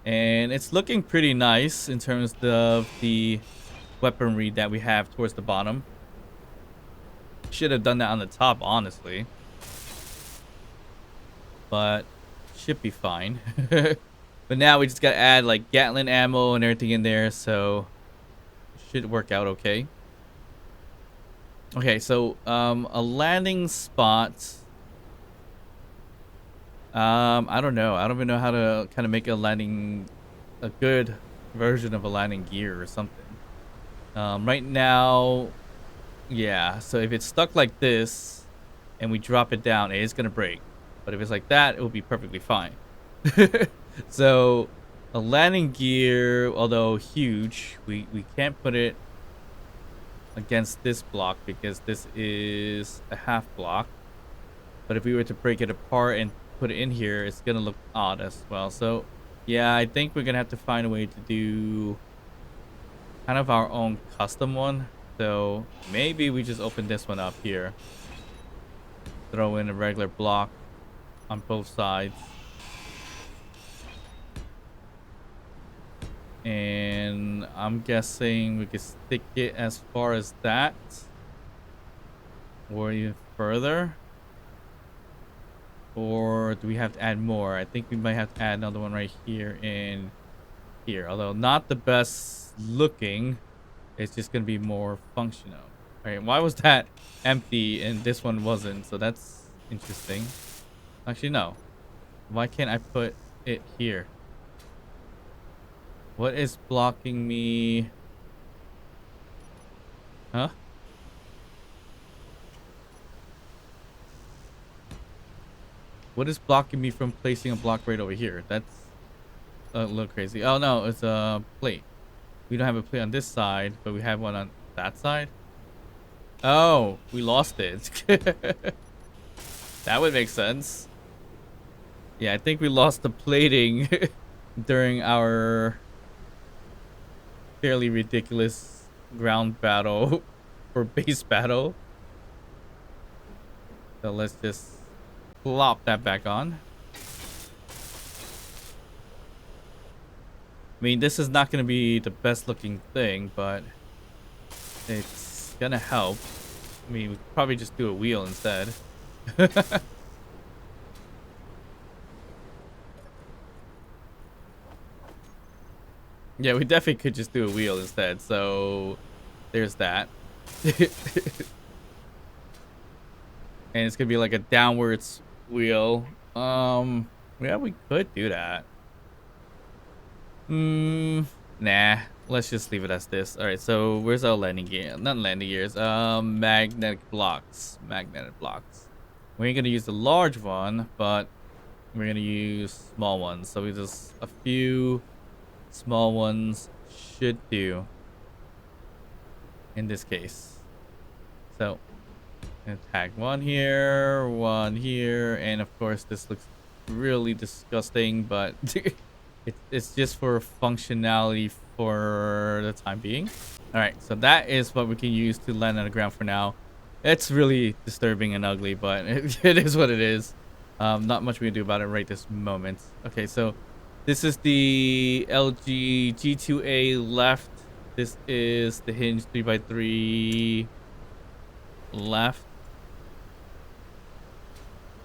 And it's looking pretty nice in terms of the weaponry that we have towards the bottom. Should have done that on the top, honestly. But should be fine. But now we just gotta add like Gatling ammo and everything in there, so should work out okay. Okay, so a landing spot. I don't know. I don't even know how to kind of make a good version of a landing gear or something. Right now, yeah. So if it's stuck like this and we drop it down, it is gonna break. But if it's like that, it will be perfectly fine. So a landing gear, although huge, we can't put it against this block because this is a half block. But if we were to break it apart and put it in here, it's gonna look odd as well. So yeah, I think we're gonna have to find a way to do kind of our own custom one. So maybe we just open this one up here, throw in a regular block on both sides, and I'm guessing we could stick it as far as that or even further. Or do we have to add more? I think we might have to add another one right here and here. Although not the best looking. It's just going to be more functional. All right, why was that empty and this one wasn't? So that's interesting. Actually, no. Why can't I put it here? What is blocking me? Huh? What is blocking me from placing a block right over here? That's a little crazy. Oh no, it's a plate. We don't have a plate on this side, but we have one on that side. Oh, we lost it. That would make sense. Yeah, I think we lost the plating during our fairly ridiculous ground battle or base battle. So let's just plop that back on. I mean, this is not going to be the best looking thing, but it's going to help. I mean, we could probably just do a wheel instead. Yeah, we definitely could just do a wheel instead. So there's that. And it's gonna be like a downwards wheel. Yeah, we could do that. Nah. Let's just leave it as this. All right. So where's our landing gear? Not landing gears. Magnetic blocks. Magnetic blocks. We ain't gonna use the large one, but we're gonna use small ones. So we just a few small ones should do in this case. So tag one here, and of course this looks really disgusting, but it's just for functionality for the time being. All right, so that is what we can use to land on the ground for now. It's really disturbing and ugly, but it is what it is. Not much we can do about it right this moment. Okay, so this is the LG G2A left. This is the hinge 3x3 left.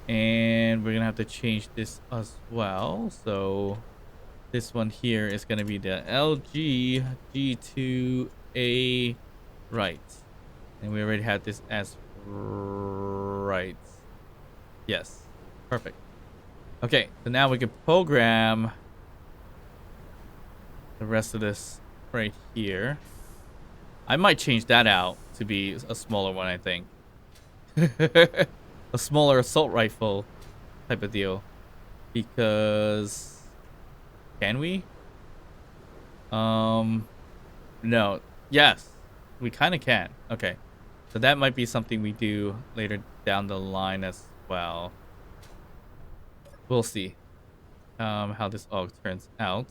And we're gonna have to change this as well. So this one here is gonna be the LG G2A right. And we already had this as right. Yes. Perfect. Okay, so now we can program the rest of this right here. I might change that out to be a smaller one, I think. A smaller assault rifle type of deal. Because can we? No. Yes. We kind of can. Okay. So that might be something we do later down the line as well. We'll see how this all turns out.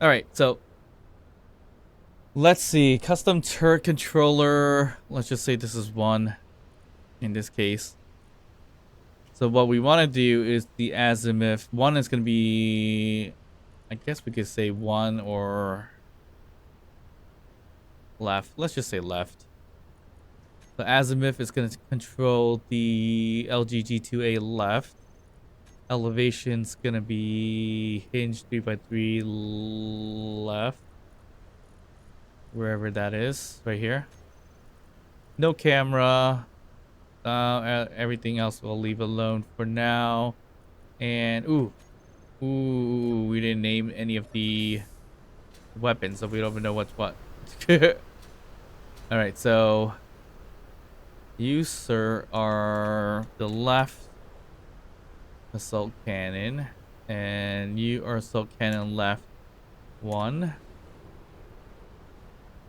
All right, so let's see. Custom turret controller. Let's just say this is one in this case. So what we want to do is the azimuth. One is going to be, I guess we could say one or left. Let's just say left. The azimuth is going to control the LG G2A left. Elevation's going to be hinge 3x3 left. Wherever that is, right here. No camera. Everything else we'll leave alone for now. And ooh, we didn't name any of the weapons, so we don't even know what's what. All right, so you, sir, are the left assault cannon, and you are assault cannon left 1,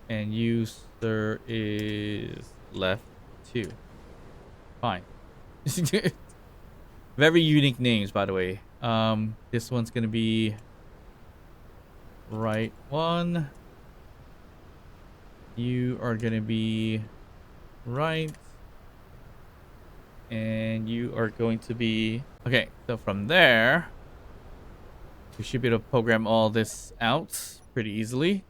and you, sir, is left 2. Fine. Very unique names, by the way. This one's gonna be right 1. You are gonna be right, and you are going to be okay. So from there, we should be able to program all this out pretty easily.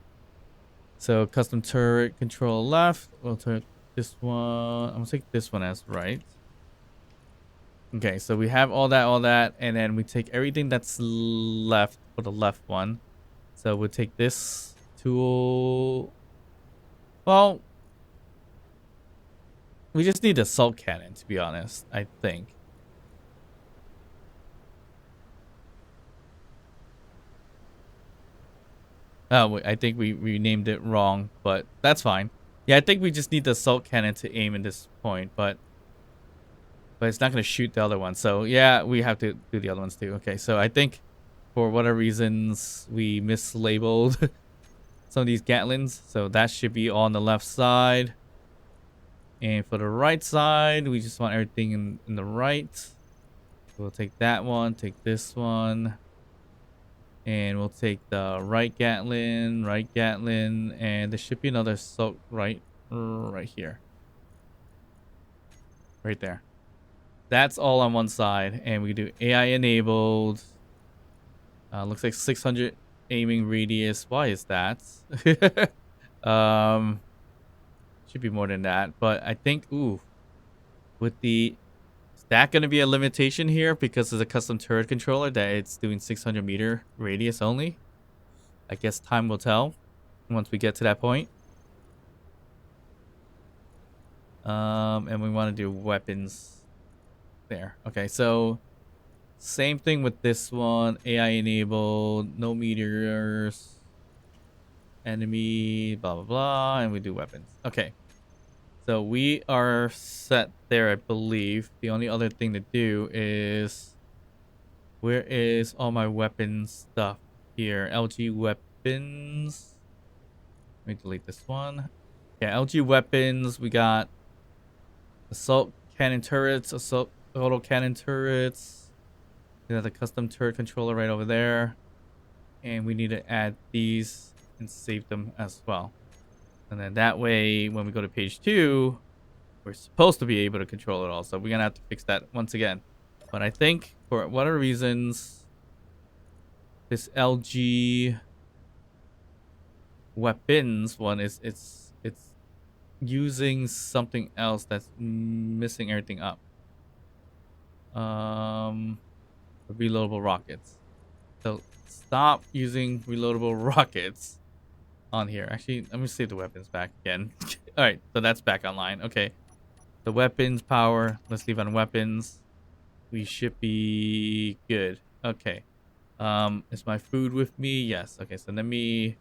So custom turret control left. We'll take this one. I'm gonna take this one as right. Okay, so we have all that, and then we take everything that's left for the left one. So we'll take this tool. Well, We just need a assault cannon, to be honest, I think. Oh, wait, I think we named it wrong, but that's fine. Yeah, I think we just need the assault cannon to aim in this point, but it's not going to shoot the other one. So, yeah, we have to do the other ones too. Okay, so I think for whatever reasons, we mislabeled some of these Gatlins. So that should be on the left side. And for the right side, we just want everything in the right. We'll take that one, take this one. And we'll take the right Gatlin, and there should be another assault right here. Right there. That's all on one side, and we do AI enabled. Looks like 600 aiming radius. Why is that? Should be more than that, but I think with the is that going to be a limitation here because it's a custom turret controller that it's doing 600-meter radius only? I guess time will tell once we get to that point. And we want to do weapons. There. Okay, so same thing with this one. AI enabled, no meteors, enemy, blah, blah, blah, and we do weapons. Okay, so we are set there, I believe. The only other thing to do is, where is all my weapon stuff here? LG weapons. Let me delete this one. Yeah, LG weapons. We got assault cannon turrets, assault auto cannon turrets. We got the custom turret controller right over there. And we need to add these and save them as well. And then that way, when we go to page 2, we're supposed to be able to control it all. So we're going to have to fix that once again. But I think for whatever reasons, this LG weapons one is it's using something else that's messing everything up. Reloadable rockets. So stop using reloadable rockets on here. Actually, let me save the weapons back again. All right, so that's back online. Okay, the weapons power. Let's leave on weapons. We should be good. Okay. Is my food with me? Yes. Okay, so let me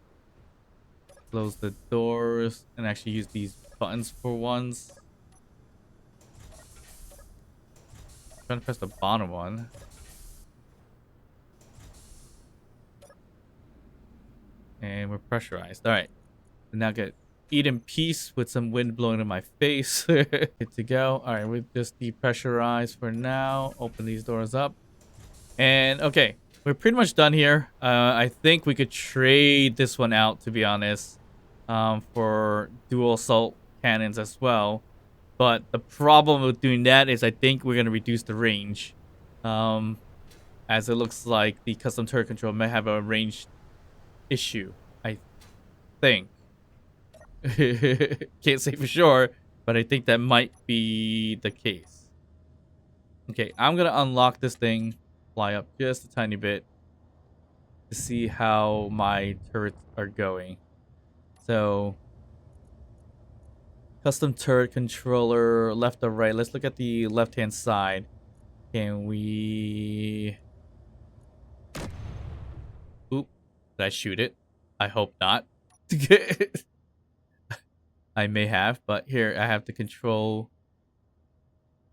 close the doors and actually use these buttons for once. I'm trying to press the bottom one. And we're pressurized. All right. So now get eat in peace with some wind blowing in my face. Good to go. All right, we just depressurize for now. Open these doors up. And okay, we're pretty much done here. I think we could trade this one out, to be honest, for dual assault cannons as well. But the problem with doing that is I think we're going to reduce the range. As it looks like the custom turret control may have a range issue, I think. Can't say for sure, but I think that might be the case. Okay, I'm going to unlock this thing, fly up just a tiny bit to see how my turrets are going. So, custom turret controller, left or right. Let's look at the left-hand side. Can we... Oop, did I shoot it? I hope not. I may have, but here I have the control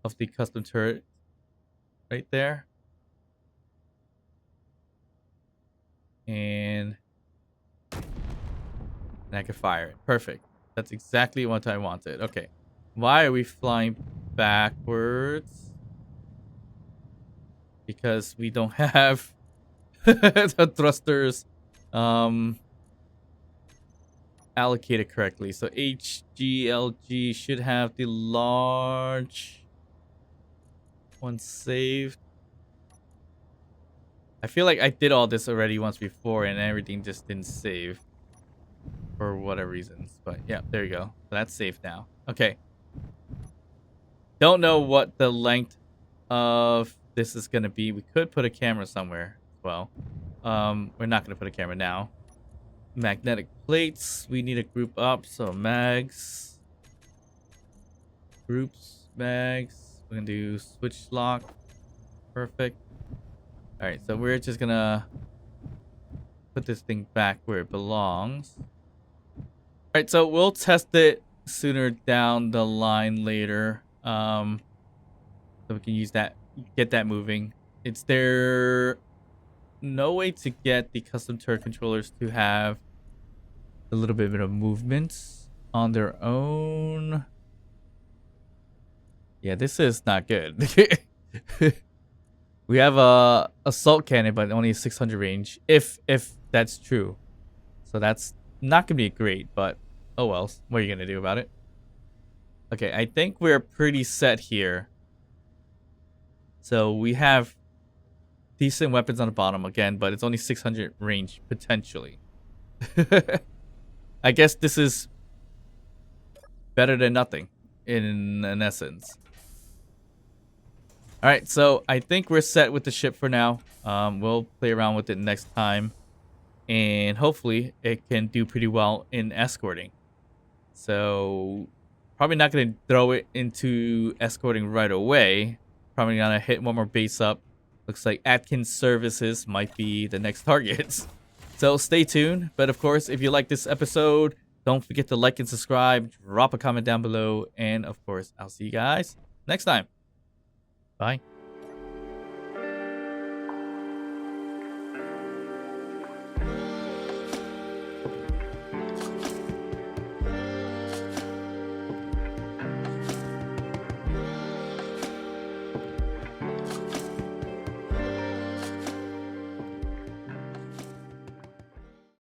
of the custom turret right there. And I can fire it. Perfect. That's exactly what I wanted. Okay. Why are we flying backwards? Because we don't have the thrusters allocated correctly. So HGLG should have the large one saved. I feel like I did all this already once before and everything just didn't save for whatever reasons. But yeah, there you go. So that's safe now. Okay. Don't know what the length of this is going to be. We could put a camera somewhere as well. We're not going to put a camera now. Magnetic plates. We need to group up. So mags. Groups, bags. We're gonna do switch lock. Perfect. Alright, so we're just gonna put this thing back where it belongs. Alright, so we'll test it sooner down the line later. So we can use that, get that moving. Is there no way to get the custom turret controllers to have a little bit of movement on their own? Yeah, this is not good. We have a assault cannon, but only 600 range, if that's true. So that's not gonna be great, but oh well. What are you gonna do about it? Okay, I think we're pretty set here. So we have decent weapons on the bottom again, but it's only 600 range potentially. I guess this is better than nothing in essence. All right, so I think we're set with the ship for now. We'll play around with it next time, and hopefully it can do pretty well in escorting. So probably not going to throw it into escorting right away. Probably going to hit one more base up. Looks like Atkins Services might be the next target. So stay tuned. But of course, if you like this episode, don't forget to like and subscribe. Drop a comment down below. And of course, I'll see you guys next time. Bye.